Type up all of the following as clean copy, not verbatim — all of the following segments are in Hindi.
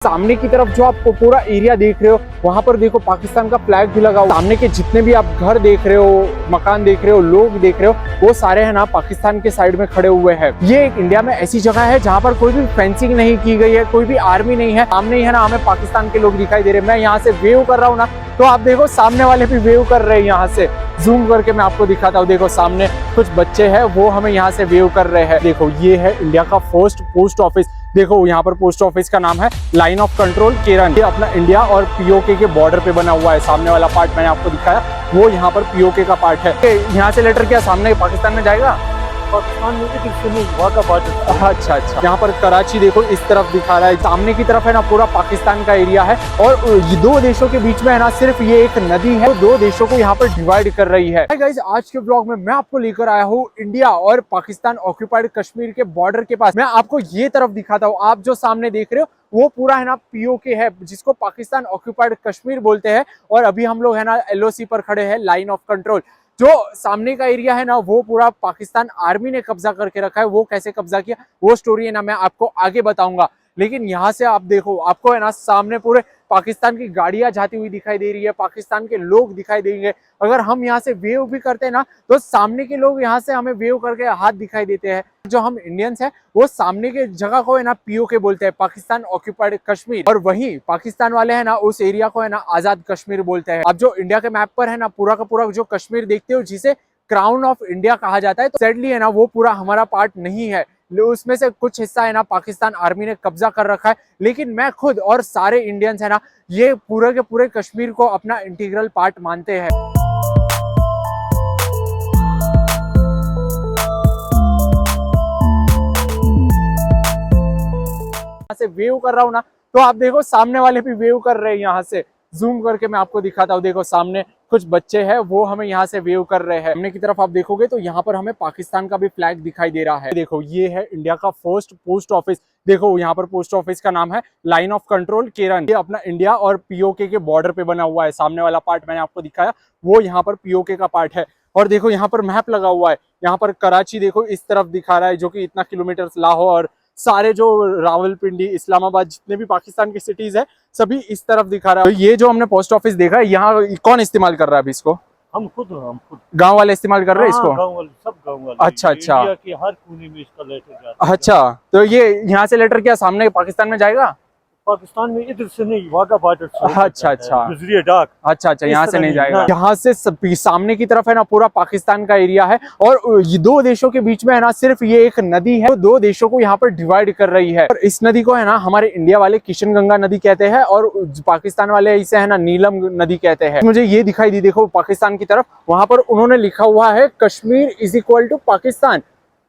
सामने की तरफ जो आप पूरा एरिया देख रहे हो वहां पर देखो पाकिस्तान का फ्लैग भी लगा हुआ। सामने के जितने भी आप घर देख रहे हो, मकान देख रहे हो, लोग देख रहे हो, वो सारे है ना पाकिस्तान के साइड में खड़े हुए हैं। ये एक इंडिया में ऐसी जगह है जहां पर कोई भी फेंसिंग नहीं की गई है, कोई भी आर्मी नहीं है। सामने ही है ना हमें पाकिस्तान के लोग दिखाई दे रहे हैं। मैं यहाँ से वेव कर रहा हूँ ना, तो आप देखो सामने वाले भी वेव कर रहे हैं। यहाँ से जूम करके मैं आपको दिखाता हूँ। देखो सामने कुछ बच्चे हैं, वो हमें यहाँ से वेव कर रहे हैं। देखो ये है इंडिया का फर्स्ट पोस्ट ऑफिस। देखो यहाँ पर पोस्ट ऑफिस का नाम है लाइन ऑफ कंट्रोल केरन। ये अपना इंडिया और पीओके के बॉर्डर पे बना हुआ है। सामने वाला पार्ट मैंने आपको दिखाया, वो यहाँ पर पीओके का पार्ट है। यहाँ से लेटर क्या सामने पाकिस्तान में जाएगा? पाकिस्तान में नहीं, वहाँ का बॉर्डर। अच्छा। यहाँ पर कराची देखो इस तरफ दिखा रहा है। सामने की तरफ है ना पूरा पाकिस्तान का एरिया है और ये दो देशों के बीच में है ना सिर्फ ये एक नदी है, दो देशों को यहाँ पर डिवाइड कर रही है। गाइस आज के ब्लॉग में मैं आपको लेकर आया हूँ इंडिया और पाकिस्तान ऑक्यूपाइड कश्मीर के बॉर्डर के पास। मैं आपको ये तरफ दिखाता हूँ। आप जो सामने देख रहे हो वो पूरा है ना पीओके है, जिसको पाकिस्तान ऑक्यूपाइड कश्मीर बोलते हैं। और अभी हम लोग है ना एलओसी पर खड़े हैं, लाइन ऑफ कंट्रोल। जो सामने का एरिया है ना वो पूरा पाकिस्तान आर्मी ने कब्जा करके रखा है। वो कैसे कब्जा किया वो स्टोरी है ना मैं आपको आगे बताऊंगा। लेकिन यहाँ से आप देखो, आपको है ना सामने पूरे पाकिस्तान की गाड़ियां जाती हुई दिखाई दे रही है, पाकिस्तान के लोग दिखाई देंगे। अगर हम यहाँ से वेव भी करते हैं ना तो सामने के लोग यहाँ से हमें वेव करके हाथ दिखाई देते हैं। जो हम इंडियंस हैं वो सामने के जगह को है ना पीओके बोलते हैं, पाकिस्तान ऑक्यूपाइड कश्मीर। और वही पाकिस्तान वाले है ना उस एरिया को है ना आजाद कश्मीर बोलते हैं। अब जो इंडिया के मैप पर है ना पूरा का पूरा जो कश्मीर देखते हो, जिसे क्राउन ऑफ इंडिया कहा जाता है, तो सैडली है ना वो पूरा हमारा पार्ट नहीं है। उसमें से कुछ हिस्सा है ना पाकिस्तान आर्मी ने कब्जा कर रखा है। लेकिन मैं खुद और सारे इंडियंस है ना ये पूरे के पूरे कश्मीर को अपना इंटीग्रल पार्ट मानते हैं। से वेव कर रहा हूँ ना, तो आप देखो सामने वाले भी वेव कर रहे हैं। यहाँ से जूम करके मैं आपको दिखाता हूँ। देखो सामने कुछ बच्चे हैं, वो हमें यहाँ से वेव कर रहे हैं। सामने की तरफ आप देखोगे तो यहाँ पर हमें पाकिस्तान का भी फ्लैग दिखाई दे रहा है। देखो ये है इंडिया का फर्स्ट पोस्ट ऑफिस। देखो यहाँ पर पोस्ट ऑफिस का नाम है लाइन ऑफ कंट्रोल केरन। ये अपना इंडिया और पीओके के बॉर्डर पे बना हुआ है। सामने वाला पार्ट मैंने आपको दिखाया, वो यहाँ पर पीओके का पार्ट है। और देखो यहाँ पर मैप लगा हुआ है। यहाँ पर कराची देखो इस तरफ दिखा रहा है, जो कि इतना किलोमीटर लाहौर, सारे जो रावलपिंडी, इस्लामाबाद, जितने भी पाकिस्तान की सिटीज है सभी इस तरफ दिखा रहा है। तो ये जो हमने पोस्ट ऑफिस देखा है, यहाँ कौन इस्तेमाल कर रहा है अभी इसको? हम खुद गांव वाले इस्तेमाल कर रहे हैं इसको? गांव वाले, सब गांव वाले। अच्छा। इंडिया के हर कोने में इसका लेटर जाता है। अच्छा, तो ये यहाँ से लेटर क्या सामने पाकिस्तान में जाएगा? पाकिस्तान में इधर से नहीं, वाघा बॉर्डर से। अच्छा। डाक। अच्छा, यहाँ से नहीं जाएगा। यहाँ से सामने की तरफ है ना पूरा पाकिस्तान का एरिया है और ये दो देशों के बीच में है ना सिर्फ ये एक नदी है, दो देशों को यहाँ पर डिवाइड कर रही है। और इस नदी को है ना हमारे इंडिया वाले किशन गंगा नदी कहते हैं और पाकिस्तान वाले इसे है ना नीलम नदी कहते हैं। मुझे ये दिखाई दी, देखो पाकिस्तान की तरफ, वहां पर उन्होंने लिखा हुआ है Kashmir is equal to Pakistan.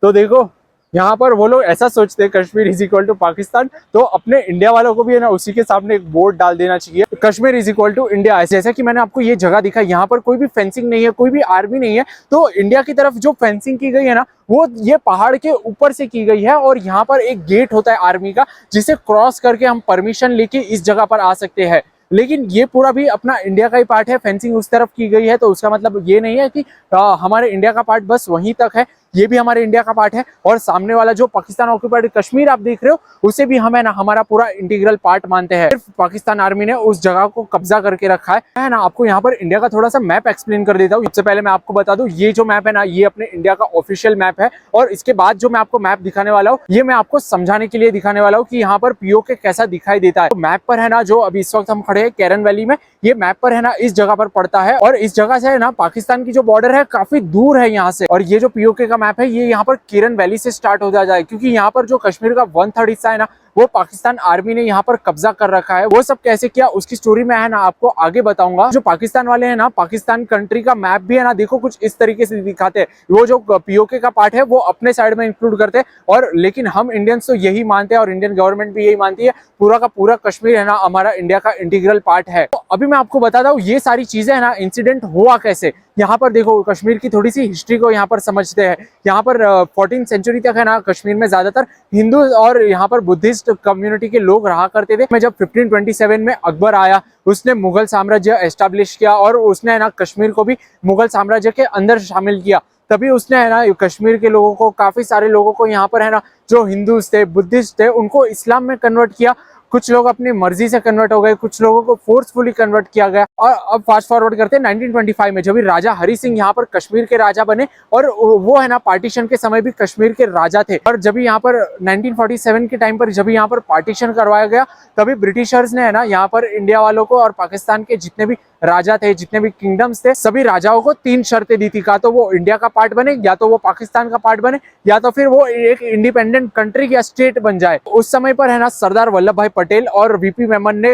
तो देखो यहाँ पर वो लोग ऐसा सोचते हैं Kashmir is equal to Pakistan, तो अपने इंडिया वालों को भी है ना उसी के सामने एक बोर्ड डाल देना चाहिए, Kashmir is equal to India. जैसा कि मैंने आपको ये जगह दिखा, यहाँ पर कोई भी फेंसिंग नहीं है, कोई भी आर्मी नहीं है। तो इंडिया की तरफ जो फेंसिंग की गई है ना वो ये पहाड़ के ऊपर से की गई है और यहाँ पर एक गेट होता है आर्मी का, जिसे क्रॉस करके हम परमिशन लेके इस जगह पर आ सकते हैं। लेकिन ये पूरा भी अपना इंडिया का ही पार्ट है। फेंसिंग उस तरफ की गई है तो उसका मतलब ये नहीं है कि हमारे इंडिया का पार्ट बस वहीं तक है, ये भी हमारे इंडिया का पार्ट है। और सामने वाला जो पाकिस्तान ऑक्यूपाइड कश्मीर आप देख रहे हो उसे भी हमें ना हमारा पूरा इंटीग्रल पार्ट मानते हैं। सिर्फ पाकिस्तान आर्मी ने उस जगह को कब्जा करके रखा है ना। आपको यहाँ पर इंडिया का थोड़ा सा मैप एक्सप्लेन कर देता हूँ। सबसे पहले मैं आपको बता दूं, ये जो मैप है ना ये अपने इंडिया का ऑफिशियल मैप है। और इसके बाद जो मैं आपको मैप दिखाने वाला हूँ, ये मैं आपको समझाने के लिए दिखाने वाला हूँ कि यहाँ पर पीओके कैसा दिखाई देता है। तो मैप पर है ना जो अभी इस वक्त हम खड़े हैं केरन वैली में, ये मैप पर है ना इस जगह पर पड़ता है और इस जगह से है ना पाकिस्तान की जो बॉर्डर है काफी दूर है यहाँ से। और ये जो पीओके का मैप है ये यहाँ पर केरन वैली से स्टार्ट हो जाए, क्योंकि यहाँ पर जो कश्मीर का 1/3 हिस्सा है ना वो पाकिस्तान आर्मी ने यहाँ पर कब्जा कर रखा है। वो सब कैसे किया उसकी स्टोरी में है ना आपको आगे बताऊंगा। जो पाकिस्तान वाले हैं ना, पाकिस्तान कंट्री का मैप भी है ना देखो कुछ इस तरीके से दिखाते हैं। वो जो पीओके का पार्ट है वो अपने साइड में इंक्लूड करते हैं और लेकिन हम इंडियंस तो यही मानते हैं और इंडियन गवर्नमेंट भी यही मानती है, पूरा का पूरा कश्मीर है ना हमारा इंडिया का इंटीग्रल पार्ट है। तो अभी मैं आपको बताता हूँ ये सारी चीजें है ना इंसिडेंट हुआ कैसे। यहाँ पर देखो कश्मीर की थोड़ी सी हिस्ट्री को यहाँ पर समझते हैं। यहाँ पर 14th सेंचुरी तक है ना कश्मीर में ज्यादातर हिंदू और यहाँ पर बुद्धिस्ट कम्युनिटी के लोग रहा करते थे। मैं जब 1527 में अकबर आया, उसने मुगल साम्राज्य एस्टेब्लिश किया और उसने है ना कश्मीर को भी मुगल साम्राज्य के अंदर शामिल किया। तभी उसने है ना कश्मीर के लोगों को, काफी सारे लोगों को यहाँ पर है ना जो हिंदूज थे, बुद्धिस्ट थे, उनको इस्लाम में कन्वर्ट किया। कुछ लोग अपनी मर्जी से कन्वर्ट हो गए, कुछ लोगों को फोर्सफुली कन्वर्ट किया गया। और अब फास्ट फॉरवर्ड करते हैं 1925 में, जब भी राजा हरि सिंह यहाँ पर कश्मीर के राजा बने, और वो है ना पार्टीशन के समय भी कश्मीर के राजा थे। और जब यहाँ पर 1947 के टाइम पर जब यहाँ पर पार्टीशन करवाया गया, तभी ब्रिटिशर्स ने है ना यहाँ पर इंडिया वालों को और पाकिस्तान के जितने भी राजा थे, जितने भी किंगडम्स थे, सभी राजाओं को 3 शर्तें दी थी। का तो वो इंडिया का पार्ट बने, या तो वो पाकिस्तान का पार्ट बने, या तो फिर वो एक इंडिपेंडेंट कंट्री या स्टेट बन जाए। उस समय पर है ना सरदार वल्लभ भाई पटेल और वीपी मेमन ने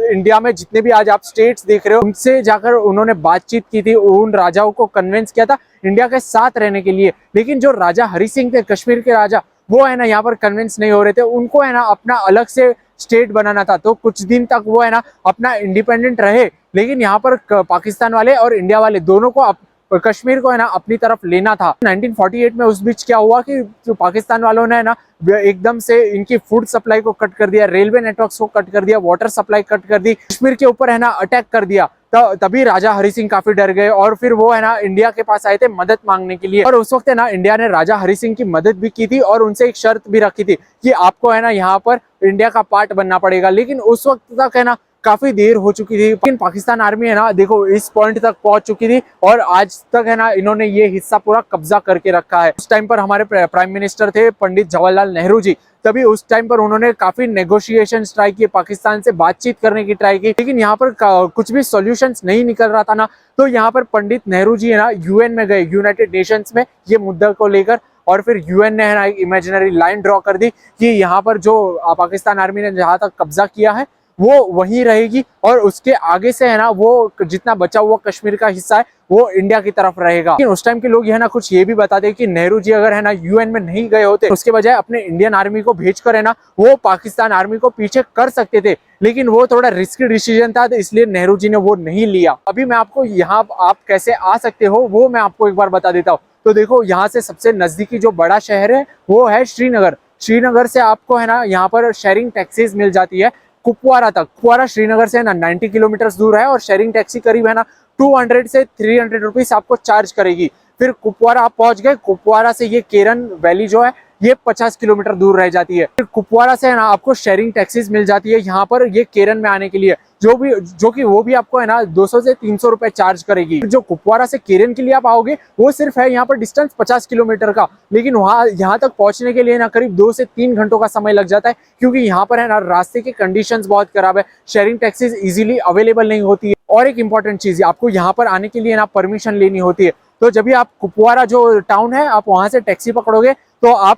इंडिया में जितने भी आज आप स्टेट्स देख रहे हो, उनसे जाकर उन्होंने बातचीत की थी, उन राजाओं को कन्विंस किया था इंडिया के साथ रहने के लिए। लेकिन जो राजा हरि सिंह थे, कश्मीर के राजा, वो है ना यहाँ पर कन्विंस नहीं हो रहे थे। उनको है ना अपना अलग से स्टेट बनाना था। तो कुछ दिन तक वो है ना अपना इंडिपेंडेंट रहे, लेकिन यहाँ पर पाकिस्तान वाले और इंडिया वाले दोनों को कश्मीर को है ना अपनी तरफ लेना था। 1948 में उस बीच क्या हुआ कि जो पाकिस्तान वालों ने है ना एकदम से इनकी फूड सप्लाई को कट कर दिया, रेलवे नेटवर्क्स को कट कर दिया, वाटर सप्लाई कट कर दी, कश्मीर के ऊपर है ना अटैक कर दिया। तभी राजा हरि सिंह काफी डर गए और फिर वो है ना इंडिया के पास आए थे मदद मांगने के लिए। और उस वक्त है ना इंडिया ने राजा हरि सिंह की मदद भी की थी और उनसे एक शर्त भी रखी थी कि आपको है ना यहाँ पर इंडिया का पार्ट बनना पड़ेगा। लेकिन उस वक्त तक है ना काफी देर हो चुकी थी, लेकिन पाकिस्तान आर्मी है ना देखो इस पॉइंट तक पहुंच चुकी थी और आज तक है ना इन्होंने ये हिस्सा पूरा कब्जा करके रखा है। उस टाइम पर हमारे प्राइम मिनिस्टर थे पंडित जवाहरलाल नेहरू जी। तभी उस टाइम पर उन्होंने काफी नेगोशिएशन ट्राई किए, पाकिस्तान से बातचीत करने की ट्राई की, लेकिन यहाँ पर कुछ भी सॉल्यूशंस नहीं निकल रहा था ना। तो यहाँ पर पंडित नेहरू जी है ना यूएन में गए, यूनाइटेड नेशंस में, ये मुद्दा को लेकर। और फिर यूएन ने है ना एक इमेजिनरी लाइन ड्रॉ कर दी कि यहाँ पर जो पाकिस्तान आर्मी ने जहाँ तक कब्जा किया है वो वहीं रहेगी और उसके आगे से है ना वो जितना बचा हुआ कश्मीर का हिस्सा है वो इंडिया की तरफ रहेगा। लेकिन उस टाइम के लोग है ना कुछ ये भी बताते कि नेहरू जी अगर है ना यूएन में नहीं गए होते, उसके बजाय अपने इंडियन आर्मी को भेजकर है ना वो पाकिस्तान आर्मी को पीछे कर सकते थे, लेकिन वो थोड़ा रिस्की डिसीजन था, तो इसलिए नेहरू जी ने वो नहीं लिया। अभी मैं आपको यहाँ आप कैसे आ सकते हो वो मैं आपको एक बार बता देता हूँ। तो देखो यहाँ से सबसे नजदीकी जो बड़ा शहर है वो है श्रीनगर। श्रीनगर से आपको है ना यहाँ पर शेयरिंग टैक्सीज मिल जाती है कुपवारा तक। कुपवारा श्रीनगर से ना 90 किलोमीटर दूर है और शेयरिंग टैक्सी करीब है ना 200 से 300 रुपीज आपको चार्ज करेगी। फिर कुपवारा आप पहुंच गए। कुपवारा से ये केरन वैली जो है ये 50 किलोमीटर दूर रह जाती है। फिर कुपवारा से है ना आपको शेयरिंग टैक्सीज मिल जाती है यहाँ पर ये केरन में आने के लिए, जो कि वो भी आपको है ना 200 से 300 रुपए चार्ज करेगी। जो कुपवारा से केरन के लिए आप आओगे वो सिर्फ है यहाँ पर डिस्टेंस 50 किलोमीटर का, लेकिन वहाँ यहाँ तक पहुंचने के लिए ना करीब 2 से 3 घंटों का समय लग जाता है, क्योंकि यहाँ पर है ना रास्ते की कंडीशंस बहुत खराब है, शेयरिंग टैक्सीज इजीली अवेलेबल नहीं होती है। और एक इंपॉर्टेंट चीज है, आपको यहाँ पर आने के लिए ना परमिशन लेनी होती है। तो जब भी आप कुपवारा जो टाउन है आप वहां से टैक्सी पकड़ोगे तो आप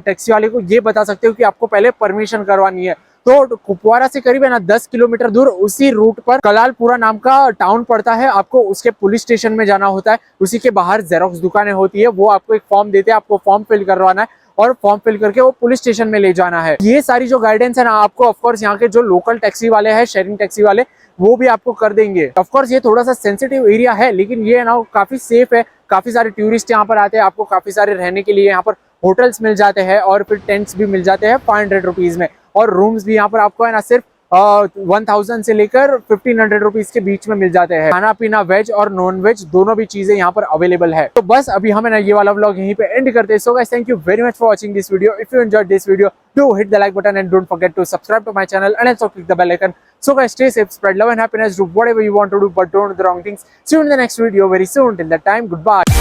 टैक्सी वाले को ये बता सकते हो कि आपको पहले परमिशन करवानी है। तो कुपवारा से करीब है ना 10 किलोमीटर दूर उसी रूट पर कलालपुरा नाम का टाउन पड़ता है। आपको उसके पुलिस स्टेशन में जाना होता है, उसी के बाहर जेरोक्स दुकानें होती है, वो आपको एक फॉर्म देते हैं, आपको फॉर्म फिल करवाना है और फॉर्म फिल करके वो पुलिस स्टेशन में ले जाना है। ये सारी जो गाइडेंस है ना आपको ऑफकोर्स यहाँ के जो लोकल टैक्सी वाले हैं, शेयरिंग टैक्सी वाले, वो भी आपको कर देंगे। ऑफकोर्स ये थोड़ा सा सेंसिटिव एरिया है, लेकिन ये है ना काफी सेफ है। काफी सारे टूरिस्ट यहाँ पर आते हैं, आपको काफी सारे रहने के लिए यहाँ पर होटल्स मिल जाते हैं और फिर टेंट्स भी मिल जाते हैं 500 रुपीज में। और रूम्स भी यहाँ पर आपको है ना सिर्फ 1000 से लेकर 1500 रुपीज के बीच में मिल जाते हैं। खाना पीना वेज और नॉन वेज दोनों भी चीजें यहाँ पर अवेलेबल है। तो बस अभी हमें ना ये वाला व्लॉग यहीं पे एंड करते हैं। So guys thank you very much for watching this video. If you enjoyed this video do hit the like button and don't forget to subscribe to my channel and also click the bell icon. So guys stay safe, spread love and happiness, do whatever you want to do, but don't do the wrong things. See you in the next video very soon. Till that time, goodbye.